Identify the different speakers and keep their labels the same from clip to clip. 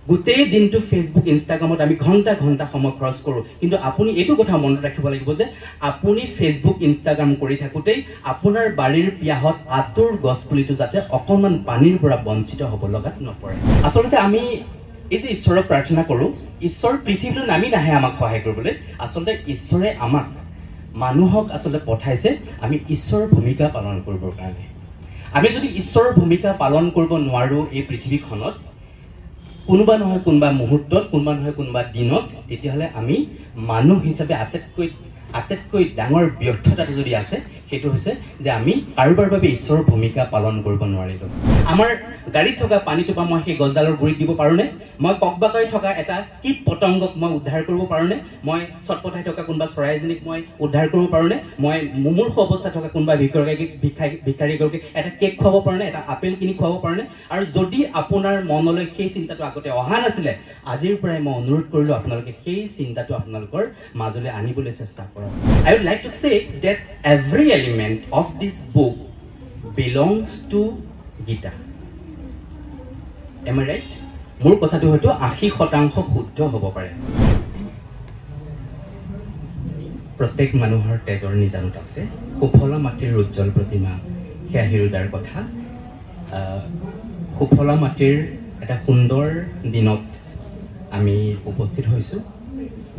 Speaker 1: গোটেই দিনটো ফেচবুক ইনষ্টাগ্ৰামত আমি ঘণ্টা ঘণ্টা সময় খৰচ কৰোঁ কিন্তু আপুনি এইটো কথা মনত ৰাখিব লাগিব যে আপুনি ফেচবুক ইনষ্টাগ্ৰাম কৰি থাকোঁতেই আপোনাৰ বাৰীৰ পিয়াহত আঁতৰ গছপুলিটো যাতে অকণমান পানীৰ পৰা বঞ্চিত হ'ব লগাত নপৰে আচলতে আমি এই যে ঈশ্বৰক প্ৰাৰ্থনা কৰোঁ ঈশ্বৰ পৃথিৱীলৈ নামি নাহে আমাক সহায় কৰিবলৈ আচলতে ঈশ্বৰে আমাক মানুহক আচলতে পঠাইছে আমি ঈশ্বৰৰ ভূমিকা পালন কৰিবৰ কাৰণে আমি যদি ঈশ্বৰৰ ভূমিকা পালন কৰিব নোৱাৰোঁ এই পৃথিৱীখনত কোনোবা নহয় কোনোবা মুহূৰ্তত কোনোবা নহয় কোনোবা দিনত তেতিয়াহ'লে আমি মানুহ হিচাপে আটাইতকৈ ডাঙৰ ব্যৰ্থতাটো যদি আছে সেইটো হৈছে যে আমি কাৰোবাৰ বাবে ঈশ্বৰৰ ভূমিকা পালন কৰিব নোৱাৰিলোঁ আমাৰ গাড়ীত থকা পানীটোপা মই সেই গছডালৰ গুৰিত দিব পাৰোঁনে মই ককবাকাই থকা এটা কীট পতংগক মই উদ্ধাৰ কৰিব পাৰোঁনে মই চটপটাই থকা কোনোবা চৰাই এজনীক মই উদ্ধাৰ কৰিব পাৰোঁনে মই মুমূৰ্ষ অৱস্থাত থকা কোনোবা ভিক্ষাৰীগৰাকীক এটা কেক খুৱাব পাৰোঁনে এটা আপেল কিনি খুৱাব পাৰোঁনে আৰু যদি আপোনাৰ মনলৈ সেই চিন্তাটো আগতে অহা নাছিলে আজিৰ পৰাই মই অনুৰোধ কৰিলোঁ আপোনালোকে সেই চিন্তাটো আপোনালোকৰ মাজলৈ আনিবলৈ চেষ্টা কৰক I would like to say that every element of this book belongs to Gita. Am I right? মোৰ কথাটো হয়তো 80% শুদ্ধ হ'ব পাৰে প্ৰত্যেক মানুহৰ তেজৰ নিজানত আছে সুফলা মাটিৰ উজ্জ্বল প্ৰতিমা সেয়া হিৰুদাৰ কথা সুফলা মাটিৰ এটা সুন্দৰ দিনত আমি উপস্থিত হৈছোঁ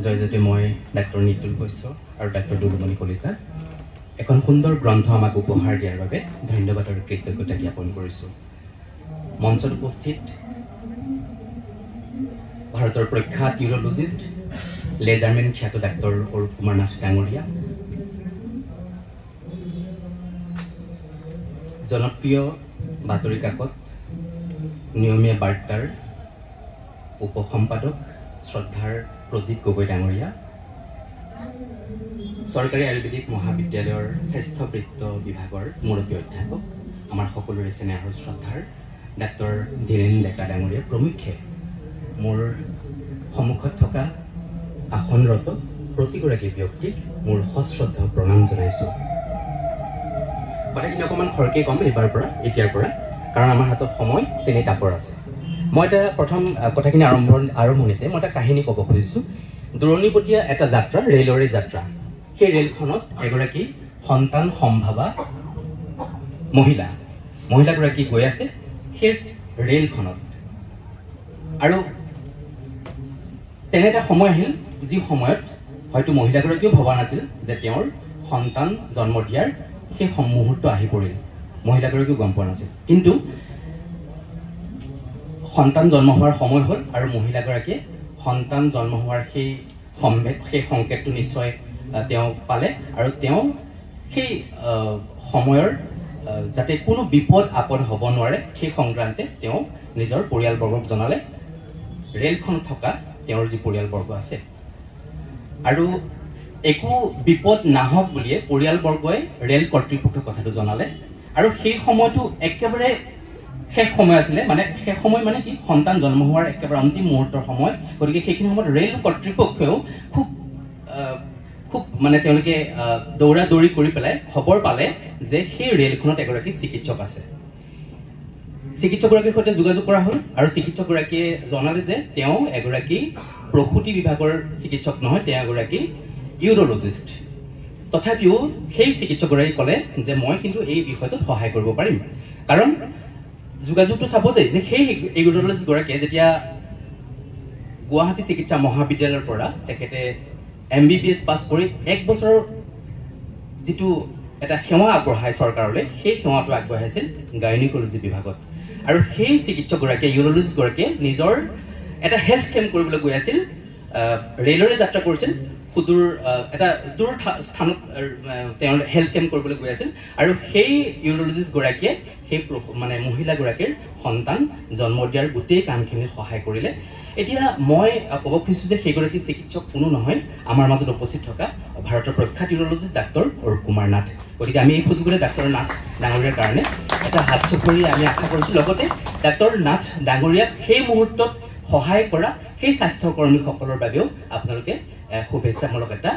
Speaker 1: জয়জ্যোতি মই ডাক্তৰ নিতুল বৈশ্য আৰু ডাক্তৰ দুলুমণি কলিতা এখন সুন্দৰ গ্ৰন্থ আমাক উপহাৰ দিয়াৰ বাবে ধন্যবাদ আৰু কৃতজ্ঞতা জ্ঞাপন কৰিছোঁ মঞ্চত উপস্থিত ভাৰতৰ প্ৰখ্যাত ইউৰলজিষ্ট লেজাৰমেন খ্যাত ডাক্তৰ অৰূপ কুমাৰ নাথ ডাঙৰীয়া জনপ্ৰিয় বাতৰি কাকত নিয়মীয়া বাৰ্তাৰ উপসম্পাদক শ্ৰদ্ধাৰ প্ৰদীপ গগৈ ডাঙৰীয়া চৰকাৰী আয়ুৰ্বেদিক মহাবিদ্যালয়ৰ স্বাস্থ্যবৃত্ত বিভাগৰ মুৰব্বী অধ্যাপক আমাৰ সকলোৰে স্নেহৰ শ্ৰদ্ধাৰ ডাক্তৰ ধীৰেন ডেকা ডাঙৰীয়া প্ৰমুখ্যে মোৰ সন্মুখত থকা আসনৰত প্ৰতিগৰাকী ব্যক্তিক মোৰ সশ্ৰদ্ধ প্ৰণাম জনাইছোঁ কথাখিনি অকণমান খৰকৈ ক'ম এইবাৰ পৰা এতিয়াৰ পৰা কাৰণ আমাৰ হাতত সময় তেনে তাপৰ আছে মই এটা প্ৰথম কথাখিনি আৰম্ভণিতে মই এটা কাহিনী ক'ব খুজিছোঁ দূৰণিবতীয়া এটা যাত্ৰা ৰেলৰে যাত্ৰা সেই ৰেলখনত এগৰাকী সন্তান সম্ভাৱা মহিলাগৰাকী গৈ আছে সেই ৰেলখনত আৰু তেনে এটা সময় আহিল যি সময়ত হয়তো মহিলাগৰাকীও ভবা নাছিল যে তেওঁৰ সন্তান জন্ম দিয়াৰ সেই মুহূৰ্ত আহি পৰিল মহিলাগৰাকীও গম পোৱা নাছিল কিন্তু সন্তান জন্ম হোৱাৰ সময় হ'ল আৰু মহিলাগৰাকীয়ে সন্তান জন্ম হোৱাৰ সেই সংকেতটো নিশ্চয় তেওঁ পালে আৰু তেওঁ সেই সময়ৰ যাতে কোনো বিপদ আপদ হ'ব নোৱাৰে সেই সংক্ৰান্তে তেওঁ নিজৰ পৰিয়ালবৰ্গক জনালে ৰেলখন থকা তেওঁৰ যি পৰিয়ালবৰ্গ আছে আৰু একো বিপদ নাহক বুলিয়ে পৰিয়ালবৰ্গই ৰেল কৰ্তৃপক্ষক কথাটো জনালে আৰু সেই সময়টো একেবাৰে শেষ সময় আছিলে মানে শেষ সময় মানে কি সন্তান জন্ম হোৱাৰ একেবাৰে অন্তিম মুহূৰ্তৰ সময় গতিকে সেইখিনি সময়ত ৰেল কৰ্তৃপক্ষেও খুব মানে তেওঁলোকে দৌৰা দৌৰি কৰি পেলাই খবৰ পালে যে সেই ৰেলখনত এগৰাকী চিকিৎসক আছে চিকিৎসকগৰাকীৰ সৈতে যোগাযোগ কৰা হ'ল আৰু চিকিৎসকগৰাকীয়ে জনালে যে তেওঁ এগৰাকী প্ৰসূতি বিভাগৰ চিকিৎসক নহয় তেওঁ এগৰাকী ইউৰলজিষ্ট তথাপিও সেই চিকিৎসকগৰাকীয়ে ক'লে যে মই কিন্তু এই বিষয়টোত সহায় কৰিব পাৰিম কাৰণ যোগাযোগটো চাব যে সেই ইউৰলজিষ্টগৰাকীয়ে যেতিয়া গুৱাহাটী চিকিৎসা মহাবিদ্যালয়ৰ পৰা তেখেতে MBBS পাছ কৰি 1 বছৰৰ যিটো এটা সেৱা আগবঢ়ায় চৰকাৰলৈ সেই সেৱাটো আগবঢ়াইছিল গাইনিকলজি বিভাগত আৰু সেই চিকিৎসকগৰাকীয়ে ইউৰলজিষ্টগৰাকীয়ে নিজৰ এটা হেল্থ কেম্প কৰিবলৈ গৈ আছিল ৰেলৰে যাত্ৰা কৰিছিল সুদূৰ এটা দূৰ স্থানত তেওঁ হেল্থ কেম্প কৰিবলৈ গৈ আছিল আৰু সেই ইউৰলজিষ্টগৰাকীয়ে সেই মানে মহিলাগৰাকীৰ সন্তান জন্ম দিয়াৰ গোটেই কামখিনি সহায় কৰিলে এতিয়া মই ক'ব খুজিছোঁ যে সেইগৰাকী চিকিৎসক কোনো নহয় আমাৰ মাজত উপস্থিত থকা ভাৰতৰ প্ৰখ্যাত ইউৰলজিষ্ট ডাক্তৰ অৰূপ কুমাৰ নাথ গতিকে আমি এই সুযোগতে ডাক্তৰ নাথ ডাঙৰীয়াৰ কাৰণে এটা হাত চুপৰি আমি আশা কৰিছোঁ লগতে ডাক্তৰ নাথ ডাঙৰীয়াক সেই মুহূৰ্তত সহায় কৰা সেই স্বাস্থ্যকৰ্মীসকলৰ বাবেও আপোনালোকে শুভেচ্ছামূলক এটা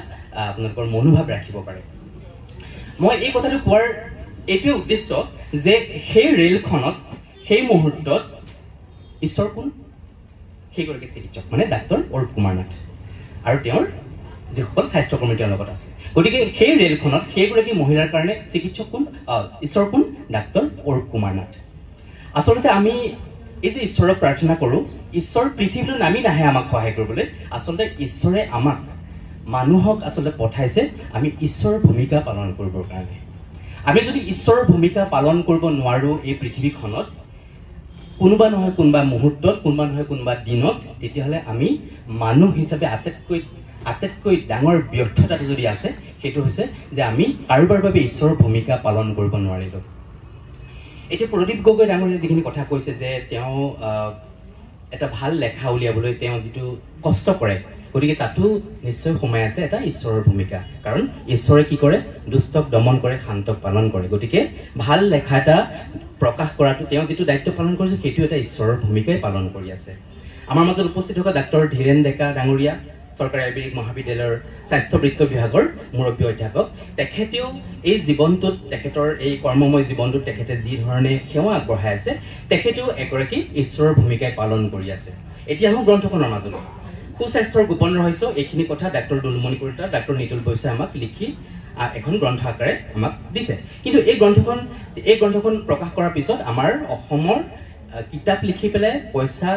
Speaker 1: আপোনালোকৰ মনোভাৱ ৰাখিব পাৰে মই এই কথাটো কোৱাৰ এইটোৱে উদ্দেশ্য যে সেই ৰেলখনত সেই মুহূৰ্তত ঈশ্বৰ কোন সেইগৰাকী চিকিৎসক মানে ডাক্তৰ অৰূপ কুমাৰ নাথ আৰু তেওঁৰ যিসকল স্বাস্থ্যকৰ্মী তেওঁৰ লগত আছে গতিকে সেই ৰেলখনত সেইগৰাকী মহিলাৰ কাৰণে চিকিৎসক কোন ঈশ্বৰ কোন ডাক্তৰ অৰূপ কুমাৰ নাথ আচলতে আমি এই যে ঈশ্বৰক প্ৰাৰ্থনা কৰোঁ ঈশ্বৰ পৃথিৱীলৈ নামি নাহে আমাক সহায় কৰিবলৈ আচলতে ঈশ্বৰে আমাক মানুহক আচলতে পঠাইছে আমি ঈশ্বৰৰ ভূমিকা পালন কৰিবৰ কাৰণে আমি যদি ঈশ্বৰৰ ভূমিকা পালন কৰিব নোৱাৰোঁ এই পৃথিৱীখনত কোনোবা নহয় কোনোবা মুহূৰ্তত কোনোবা নহয় কোনোবা দিনত তেতিয়াহ'লে আমি মানুহ হিচাপে আটাইতকৈ ডাঙৰ ব্যৰ্থতাটো যদি আছে সেইটো হৈছে যে আমি কাৰোবাৰ বাবে ঈশ্বৰৰ ভূমিকা পালন কৰিব নোৱাৰিলোঁ এতিয়া প্ৰদীপ গগৈ ডাঙৰীয়াই যিখিনি কথা কৈছে যে তেওঁ এটা ভাল লেখা উলিয়াবলৈ তেওঁ যিটো কষ্ট কৰে গতিকে তাতো নিশ্চয় সোমাই আছে এটা ঈশ্বৰৰ ভূমিকা কাৰণ ঈশ্বৰে কি কৰে দুষ্টক দমন কৰে শান্তক পালন কৰে গতিকে ভাল লেখা এটা প্ৰকাশ কৰাটো তেওঁ যিটো দায়িত্ব পালন কৰিছে সেইটো এটা ঈশ্বৰৰ ভূমিকাই পালন কৰি আছে আমাৰ মাজত উপস্থিত থকা ডাক্তৰ ধীৰেন ডেকা ডাঙৰীয়া চৰকাৰী আয়ুৰ্বেদিক মহাবিদ্যালয়ৰ স্বাস্থ্যবৃত্ত বিভাগৰ মুৰব্বী অধ্যাপক তেখেতেও এই জীৱনটোত তেখেতৰ এই কৰ্মময় জীৱনটোত তেখেতে যি ধৰণে সেৱা আগবঢ়াই আছে তেখেতেও এগৰাকী ঈশ্বৰৰ ভূমিকাই পালন কৰি আছে এতিয়া আহোঁ গ্ৰন্থখনৰ মাজলৈ সুস্বাস্থ্যৰ গোপন ৰহস্য এইখিনি কথা ডাক্তৰ দুলুমণি কলিতা ডাক্তৰ নিতুল বৈশ্যই আমাক লিখি এখন গ্ৰন্থ আকাৰে আমাক দিছে কিন্তু এই গ্ৰন্থখন প্ৰকাশ কৰাৰ পিছত আমাৰ অসমৰ কিতাপ লিখি পেলাই পইচা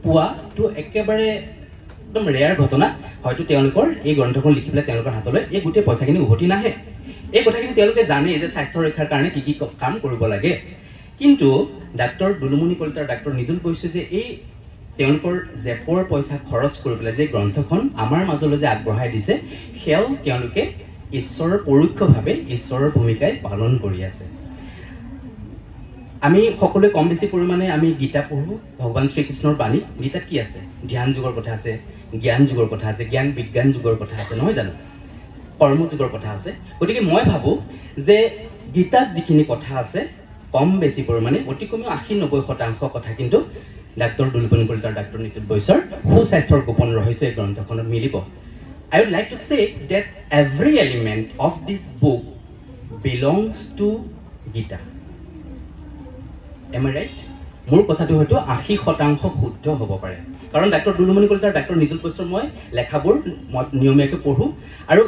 Speaker 1: পোৱাটো একেবাৰে একদম ৰেয়াৰ ঘটনা হয়তো তেওঁলোকৰ এই গ্ৰন্থখন লিখি পেলাই তেওঁলোকৰ হাতলৈ এই গোটেই পইচাখিনি উভতি নাহে এই কথাখিনি তেওঁলোকে জানে যে স্বাস্থ্য ৰক্ষাৰ কাৰণে কি কি কাম কৰিব লাগে কিন্তু ডাক্তৰ দুলুমণি কলিতা আৰু ডাক্তৰ নিতুল বৈশ্যই যে এই তেওঁলোকৰ জেপৰ পইচা খৰচ কৰি পেলাই যে গ্ৰন্থখন আমাৰ মাজলৈ যে আগবঢ়াই দিছে সেয়াও তেওঁলোকে ঈশ্বৰৰ পৰোক্ষভাৱে ঈশ্বৰৰ ভূমিকাই পালন কৰি আছে আমি সকলোৱে কম বেছি পৰিমাণে আমি গীতা পঢ়োঁ ভগৱান শ্ৰীকৃষ্ণৰ বাণী গীতাত কি আছে ধ্যান যুগৰ কথা আছে জ্ঞান যুগৰ কথা আছে জ্ঞান বিজ্ঞান যুগৰ কথা আছে নহয় জানো কৰ্ম যুগৰ কথা আছে গতিকে মই ভাবোঁ যে গীতাত যিখিনি কথা আছে কম বেছি পৰিমাণে অতি কমেও 80-90% কথা কিন্তু ডাক্তৰ দুলুমণি কলিতা আৰু ডাক্তৰ নিতুল বৈশ্যৰ সুস্বাস্থ্যৰ গোপন ৰহস্য এই গ্ৰন্থখনত মিলিব I would like to say that every element of this book belongs to Gita. Am I right? মোৰ কথাটো হয়তো 80% শুদ্ধ হ'ব পাৰে কাৰণ ডাক্তৰ দুলুমণি কলিতা আৰু ডাক্তৰ নিতুল বৈশ্যৰ মই লেখাবোৰ মই নিয়মীয়াকৈ পঢ়োঁ আৰু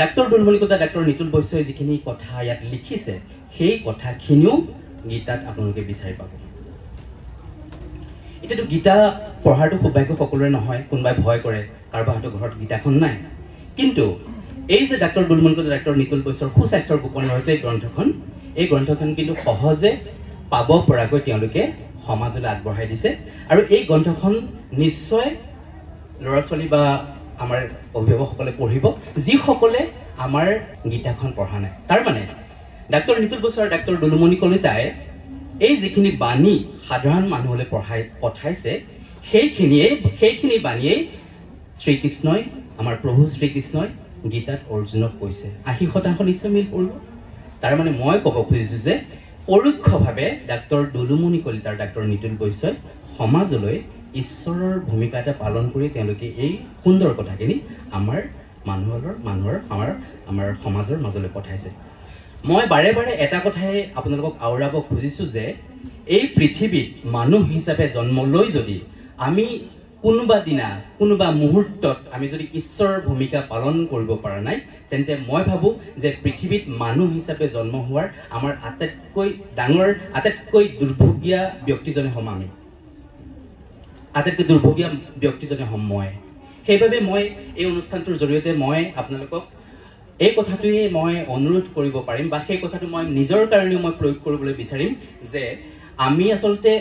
Speaker 1: ডাক্তৰ দুলুমণি কলিতা ডাক্তৰ নিতুল বৈশ্যই যিখিনি কথা ইয়াত লিখিছে সেই কথাখিনিও গীতাত আপোনালোকে বিচাৰি পাব এতিয়াতো গীতা পঢ়াটো সৌভাগ্য সকলোৰে নহয় কোনোবাই ভয় কৰে কাৰোবাৰ হয়তো ঘৰত গীতাখন নাই কিন্তু এই যে ডাক্তৰ দুলুমণি কলিতা ডাক্তৰ নিতুল বৈশ্যৰ সুস্বাস্থ্যৰ গোপন ৰহস্য এই গ্ৰন্থখন কিন্তু সহজে পাব পৰাকৈ তেওঁলোকে সমাজলৈ আগবঢ়াই দিছে আৰু এই গ্ৰন্থখন নিশ্চয় ল'ৰা ছোৱালী বা আমাৰ অভিভাৱকসকলে পঢ়িব যিসকলে আমাৰ গীতাখন পঢ়া নাই তাৰ মানে ডাক্তৰ নিতুল বৈশ্য আৰু ডাক্তৰ দুলুমণি কলিতাই এই যিখিনি বাণী সাধাৰণ মানুহলৈ পঠাইছে সেইখিনি বাণীয়েই শ্ৰীকৃষ্ণই আমাৰ প্ৰভু শ্ৰীকৃষ্ণই গীতাত অৰ্জুনক কৈছে 80% নিশ্চয় মিল পৰিব তাৰ মানে মই ক'ব খুজিছোঁ যে পৰোক্ষভাৱে ডাক্তৰ দুলুমণি কলিতা আৰু ডাক্তৰ নিতুল বৈশ্যই সমাজলৈ ঈশ্বৰৰ ভূমিকা এটা পালন কৰি তেওঁলোকে এই সুন্দৰ কথাখিনি আমাৰ আমাৰ সমাজৰ মাজলৈ পঠাইছে মই বাৰে বাৰে এটা কথাই আপোনালোকক আওৰাব খুজিছোঁ যে এই পৃথিৱীত মানুহ হিচাপে জন্ম লৈ যদি আমি কোনোবা দিনা কোনোবা মুহূৰ্তত আমি যদি ঈশ্বৰৰ ভূমিকা পালন কৰিব পৰা নাই তেন্তে মই ভাবোঁ যে পৃথিৱীত মানুহ হিচাপে জন্ম হোৱাৰ আমাৰ আটাইতকৈ দুৰ্ভগীয়া ব্যক্তিজনে হ'ম আমি আটাইতকৈ দুৰ্ভগীয়া ব্যক্তিজনে হ'ম মই সেইবাবে মই এই অনুষ্ঠানটোৰ জৰিয়তে মই আপোনালোকক এই কথাটোৱে মই অনুৰোধ কৰিব পাৰিম বা সেই কথাটো মই নিজৰ কাৰণেও মই প্ৰয়োগ কৰিবলৈ বিচাৰিম যে আমি আচলতে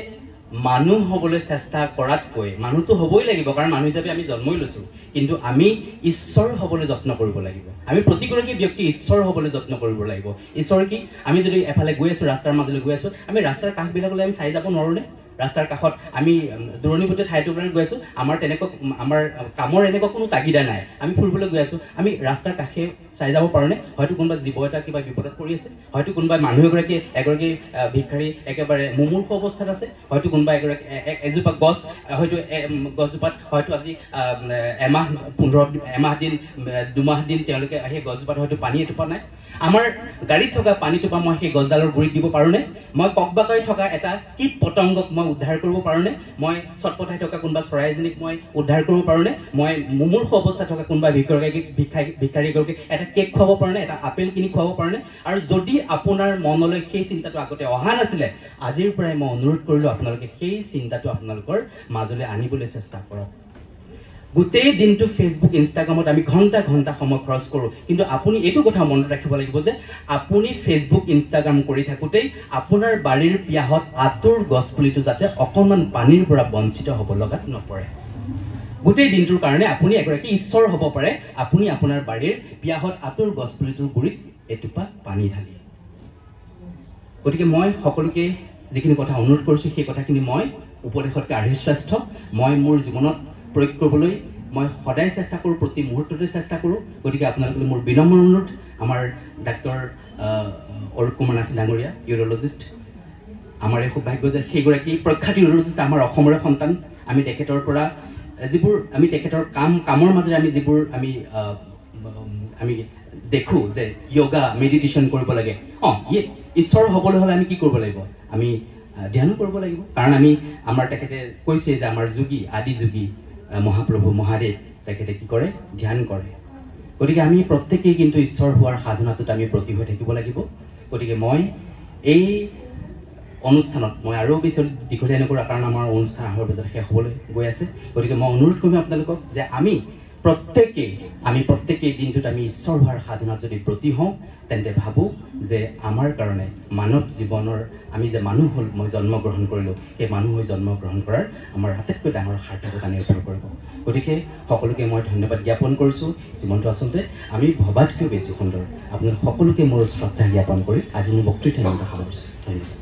Speaker 1: মানুহ হ'বলৈ চেষ্টা কৰাতকৈ মানুহটো হ'বই লাগিব কাৰণ মানুহ হিচাপে আমি জন্মই লৈছোঁ কিন্তু আমি ঈশ্বৰ হ'বলৈ যত্ন কৰিব লাগিব আমি প্ৰতিগৰাকী ব্যক্তি ঈশ্বৰ হ'বলৈ যত্ন কৰিব লাগিব ঈশ্বৰ কি আমি যদি এফালে গৈ আছোঁ ৰাস্তাৰ মাজলৈ গৈ আছোঁ আমি ৰাস্তাৰ কাষবিলাকলৈ আমি চাই যাব নোৱাৰোঁনে ৰাস্তাৰ কাষত আমি দূৰণিবতীয়া ঠাইটোৰ গৈ আছোঁ আমাৰ কামৰ এনেকুৱা কোনো তাগিদা নাই আমি ফুৰিবলৈ গৈ আছোঁ আমি ৰাস্তাৰ কাষে চাই যাব পাৰোঁনে হয়তো কোনোবা জীৱ এটা কিবা বিপদত পৰি আছে হয়তো কোনোবা মানুহ এগৰাকী ভিক্ষাৰী একেবাৰে মুমূৰ্ষ অৱস্থাত আছে হয়তো কোনোবা এজোপা গছ হয়তো গছজোপাত হয়তো আজি এমাহ 15 দিন 2 মাহ দিন তেওঁলোকে সেই গছজোপাত হয়তো পানী এটোপা নাই আমাৰ গাড়ীত থকা পানী টোপা মই সেই গছডালৰ গুৰিত দিব পাৰোঁনে মই ককবাকাই থকা এটা কীট পতংগক মই উদ্ধাৰ কৰিব পাৰোঁনে মই চটপটাই থকা কোনোবা চৰাই এজনীক মই উদ্ধাৰ কৰিব পাৰোঁনে মই মুমূৰ্ষ অৱস্থাত থকা কোনোবা ভিক্ষাৰীগৰাকীক এটা কেক খুৱাব পাৰোঁনে এটা আপেল কিনি খুৱাব পাৰোঁনে আৰু যদি আপোনাৰ মনলৈ সেই চিন্তাটো আগতে অহা নাছিলে আজিৰ পৰাই মই অনুৰোধ কৰিলোঁ আপোনালোকে সেই চিন্তাটো আপোনালোকৰ মাজলৈ আনিবলৈ চেষ্টা কৰক গোটেই দিনটো ফেচবুক ইনষ্টাগ্ৰামত আমি ঘণ্টা সময় খৰচ কৰোঁ কিন্তু আপুনি এইটো কথা মনত ৰাখিব লাগিব যে আপুনি ফেচবুক ইনষ্টাগ্ৰাম কৰি থাকোঁতেই আপোনাৰ বাৰীৰ পিয়াহত আঁতৰ গছপুলিটো যাতে অকণমান পানীৰ পৰা বঞ্চিত হ'ব লগাত নপৰে গোটেই দিনটোৰ কাৰণে আপুনি এগৰাকী ঈশ্বৰ হ'ব পাৰে আপুনি আপোনাৰ বাৰীৰ পিয়াহত আঁতৰ গছপুলিটোৰ গুৰিত এটোপা পানী ঢালি গতিকে মই সকলোকে যিখিনি কথা অনুৰোধ কৰিছোঁ সেই কথাখিনি মই উপদেশতকৈ আৰ্হি শ্ৰেষ্ঠ মই মোৰ জীৱনত প্ৰয়োগ কৰিবলৈ মই সদায় চেষ্টা কৰোঁ প্ৰতি মুহূৰ্ততে চেষ্টা কৰোঁ গতিকে আপোনালোকে মোৰ বিনম্ৰ অনুৰোধ আমাৰ ডাক্তৰ অৰূপ কুমাৰ নাথ ডাঙৰীয়া ইউৰলজিষ্ট আমাৰ এই সৌভাগ্য যে সেইগৰাকী প্ৰখ্যাত ইউৰলজিষ্ট আমাৰ অসমৰে সন্তান আমি তেখেতৰ পৰা যিবোৰ আমি তেখেতৰ কামৰ মাজেৰে আমি যিবোৰ আমি দেখোঁ যে য়োগা মেডিটেশ্যন কৰিব লাগে ঈশ্বৰ হ'বলৈ হ'লে আমি কি কৰিব লাগিব আমি ধ্যানো কৰিব লাগিব কাৰণ আমাৰ তেখেতে কৈছে যে আমাৰ যোগী আদি যোগী মহাপ্ৰভু মহাদেৱ তেখেতে কি কৰে ধ্যান কৰে গতিকে আমি প্ৰত্যেকেই কিন্তু ঈশ্বৰ হোৱাৰ সাধনাটোত আমি ব্ৰতী হৈ থাকিব লাগিব গতিকে মই এই অনুষ্ঠানত মই আৰু বেছি দীঘলীয়া নকৰোঁ কাৰণ আমাৰ অনুষ্ঠান 8 বজাত শেষ হ'বলৈ গৈ আছে গতিকে মই অনুৰোধ কৰিম আপোনালোকক যে আমি প্ৰত্যেকেই দিনটোত আমি ঈশ্বৰ হোৱাৰ সাধনাত যদি ব্ৰতী হওঁ তেন্তে ভাবোঁ যে আমাৰ কাৰণে মানৱ জীৱনৰ আমি যে মানুহ হ'ল মই জন্মগ্ৰহণ কৰিলোঁ সেই মানুহ হৈ জন্মগ্ৰহণ কৰাৰ আমাৰ আটাইতকৈ ডাঙৰ সাৰ্থকতা নিৰ্ভৰ কৰিব গতিকে সকলোকে মই ধন্যবাদ জ্ঞাপন কৰিছোঁ জীৱনটো আচলতে আমি ভবাতকৈও বেছি সুন্দৰ আপোনালোক সকলোকে মোৰ শ্ৰদ্ধা জ্ঞাপন কৰি আজি মোৰ বক্তৃতা সামৰিছোঁ ধন্যবাদ